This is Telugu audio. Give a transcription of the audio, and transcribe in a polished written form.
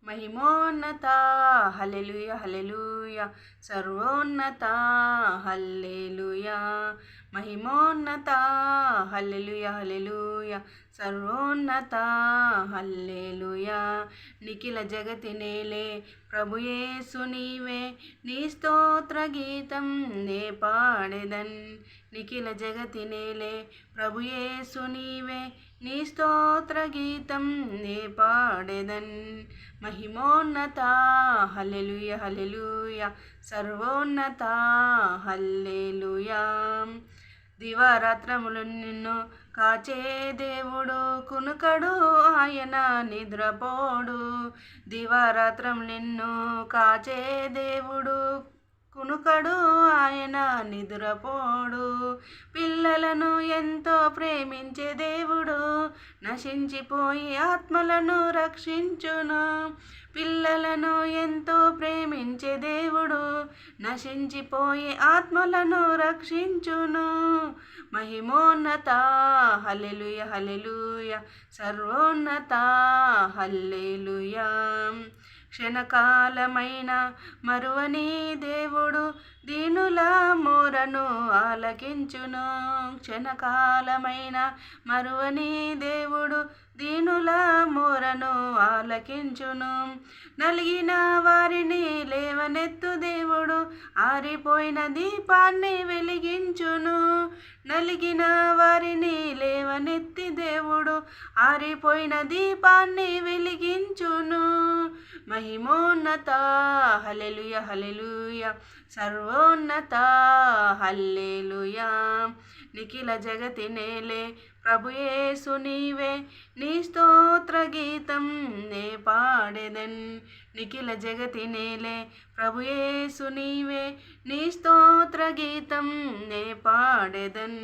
మహిమోన్నత హల్లెలూయా హల్లెలూయా సర్వోన్నత హల్లెలూయా మహిమోన్నత హల్లెలూయా హల్లెలూయా సర్వోన్నత హల్లెలూయా నిఖిల జగతి నేలే ప్రభు యేసు నీవే నీ స్తోత్ర గీతం నే పాడెదన్ నిఖిల జగతి నేలే ప్రభు యేసు నీవే నీ స్తోత్ర గీతం నే పాడెదన్ మహిమోన్నత హల్లెలూయా హల్లెలూయా సర్వోన్నత హల్లెలూయా దివారాత్రములు నిన్ను కాచే దేవుడు కునుకడు ఆయన నిద్రపోడు దివారాత్రములు నిన్ను కాచే దేవుడు కునుకడు ఆయన నిద్రపోడు పిల్లలను ఎంతో ప్రేమించే దేవుడు నశించిపోయి ఆత్మలను రక్షించును పిల్లలను ఎంతో ప్రేమించే దేవుడు నశించిపోయి ఆత్మలను రక్షించును మహిమోన్నత హల్లెలూయా హల్లెలూయా సర్వోన్నత హల్లెలూయా క్షణకాలమైన మరువని దేవుడు దీనుల మోరను ఆలకించును క్షణకాలమైన మరువని దేవుడు దీనుల మోరను ఆలకించును నలిగిన వారిని లేవనెత్తు దేవుడు ఆరిపోయిన దీపాన్ని వెలిగించును నలిగిన వారిని లేవనెత్తి దేవుడు ఆరిపోయిన దీపాన్ని వెలిగించును మహిమోన్నత హల్లెలూయా హల్లెలూయా సర్వోన్నత హల్లెలూయా నిఖిల జగతి నేలే ప్రభు యేసు నీవే నీ స్తోత్ర గీతం నే పాడెదన్ నిఖిల జగతి నేలే ప్రభు యేసు నీవే నీ స్తోత్ర గీతం నే పాడెదన్